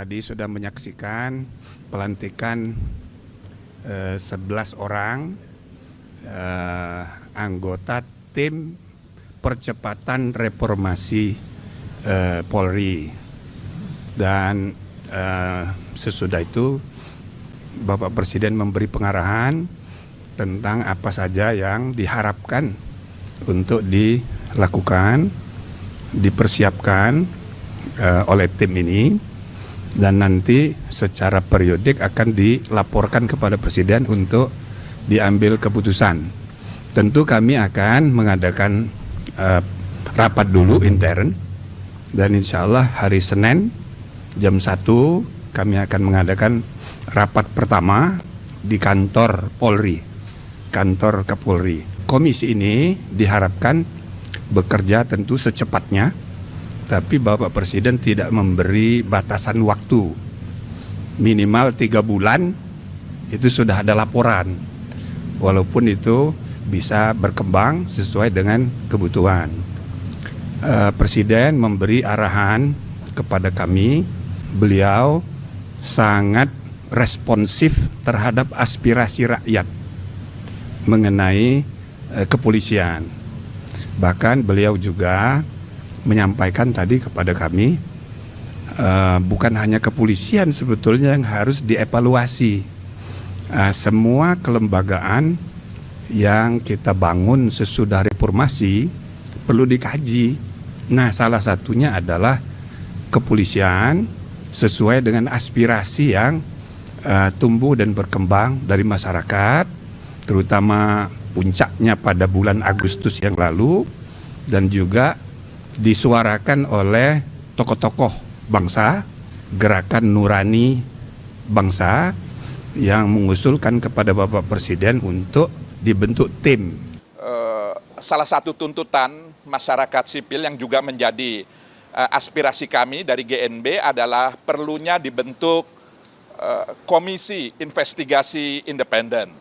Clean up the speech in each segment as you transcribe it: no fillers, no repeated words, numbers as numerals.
tadi sudah menyaksikan pelantikan 11 orang anggota tim percepatan reformasi Polri. Dan sesudah itu Bapak Presiden memberi pengarahan tentang apa saja yang diharapkan untuk dilakukan, dipersiapkan oleh tim ini, dan nanti secara periodik akan dilaporkan kepada Presiden untuk diambil keputusan. Tentu kami akan mengadakan rapat dulu intern, dan insya Allah hari Senin jam 1 kami akan mengadakan rapat pertama di kantor Polri, kantor Kapolri. Komisi ini diharapkan bekerja tentu secepatnya, tapi Bapak Presiden tidak memberi batasan waktu. Minimal 3 bulan itu sudah ada laporan, walaupun itu bisa berkembang sesuai dengan kebutuhan. Presiden memberi arahan kepada kami, beliau sangat responsif terhadap aspirasi rakyat mengenai kepolisian. Bahkan beliau juga menyampaikan tadi kepada kami, bukan hanya kepolisian sebetulnya yang harus dievaluasi. Semua kelembagaan yang kita bangun sesudah reformasi perlu dikaji. Nah, salah satunya adalah kepolisian sesuai dengan aspirasi yang tumbuh dan berkembang dari masyarakat, terutama puncaknya pada bulan Agustus yang lalu, dan juga disuarakan oleh tokoh-tokoh bangsa, gerakan nurani bangsa yang mengusulkan kepada Bapak Presiden untuk dibentuk tim. Salah satu tuntutan masyarakat sipil yang juga menjadi aspirasi kami dari GNB adalah perlunya dibentuk komisi investigasi independen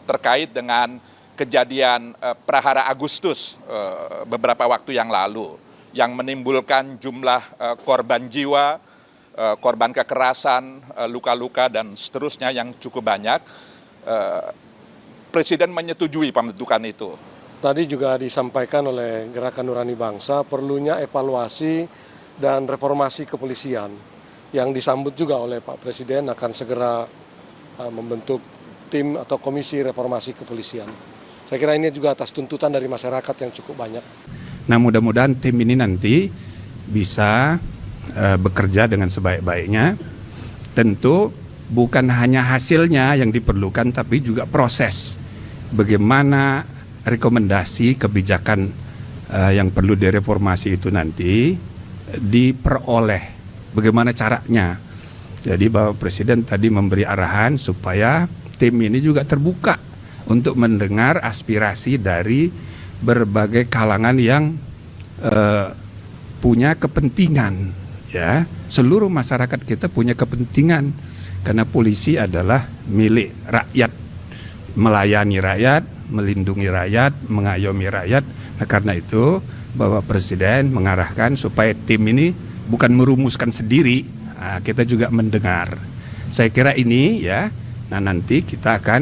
terkait dengan kejadian Prahara Agustus beberapa waktu yang lalu, yang menimbulkan jumlah korban jiwa, korban kekerasan, luka-luka, dan seterusnya yang cukup banyak. Presiden menyetujui pembentukan itu. Tadi juga disampaikan oleh Gerakan Nurani Bangsa perlunya evaluasi dan reformasi kepolisian, yang disambut juga oleh Pak Presiden akan segera membentuk tim atau komisi reformasi kepolisian. Saya kira ini juga atas tuntutan dari masyarakat yang cukup banyak. Nah, mudah-mudahan tim ini nanti bisa bekerja dengan sebaik-baiknya. Tentu bukan hanya hasilnya yang diperlukan, tapi juga proses. Bagaimana rekomendasi kebijakan yang perlu direformasi itu nanti diperoleh, bagaimana caranya. Jadi Bapak Presiden tadi memberi arahan supaya tim ini juga terbuka untuk mendengar aspirasi dari berbagai kalangan yang punya kepentingan, ya. Seluruh masyarakat kita punya kepentingan, karena polisi adalah milik rakyat, melayani rakyat, melindungi rakyat, mengayomi rakyat. Nah, karena itu Bapak Presiden mengarahkan supaya tim ini bukan merumuskan sendiri, kita juga mendengar. Saya kira ini, ya. Nah, nanti kita akan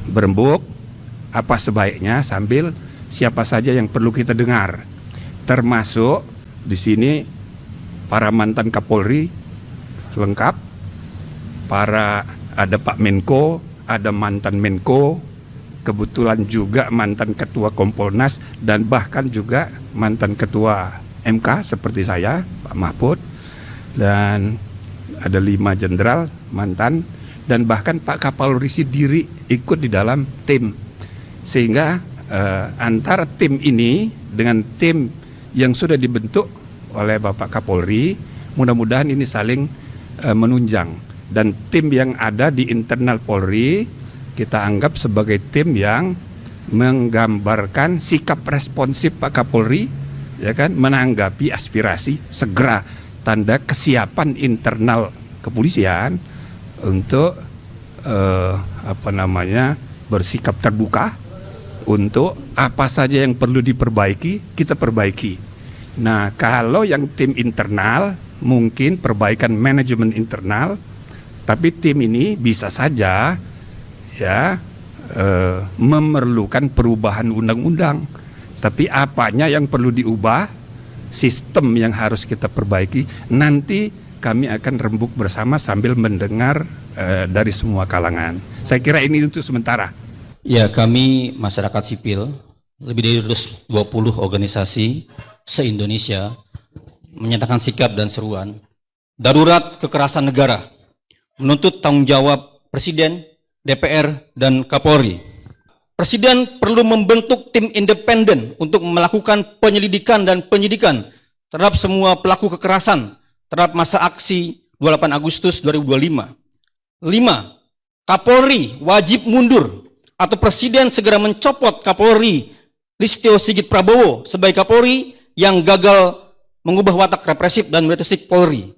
berembuk apa sebaiknya, sambil siapa saja yang perlu kita dengar, termasuk di sini para mantan Kapolri lengkap, ada Pak Menko, ada mantan Menko, kebetulan juga mantan Ketua Kompolnas, dan bahkan juga mantan Ketua MK seperti saya, Pak Mahfud, dan ada 5 jenderal mantan, dan bahkan Pak Kapolri sendiri ikut di dalam tim. Sehingga antara tim ini dengan tim yang sudah dibentuk oleh Bapak Kapolri, mudah-mudahan ini saling menunjang. Dan tim yang ada di internal Polri kita anggap sebagai tim yang menggambarkan sikap responsif Pak Kapolri, ya kan, menanggapi aspirasi, segera tanda kesiapan internal kepolisian untuk bersikap terbuka untuk apa saja yang perlu diperbaiki, kita perbaiki. Nah, kalau yang tim internal mungkin perbaikan manajemen internal, tapi tim ini bisa saja ya memerlukan perubahan undang-undang. Tapi apanya yang perlu diubah, sistem yang harus kita perbaiki, nanti kami akan rembuk bersama sambil mendengar dari semua kalangan. Saya kira ini untuk sementara. Ya, kami masyarakat sipil, lebih dari 20 organisasi se-Indonesia menyatakan sikap dan seruan darurat kekerasan negara, menuntut tanggung jawab Presiden, DPR, dan Kapolri. Presiden perlu membentuk tim independen untuk melakukan penyelidikan dan penyidikan terhadap semua pelaku kekerasan terhadap masa aksi 28 Agustus 2025. 5. Kapolri wajib mundur atau Presiden segera mencopot Kapolri Listio Sigit Prabowo sebagai Kapolri yang gagal mengubah watak represif dan militeristik Polri.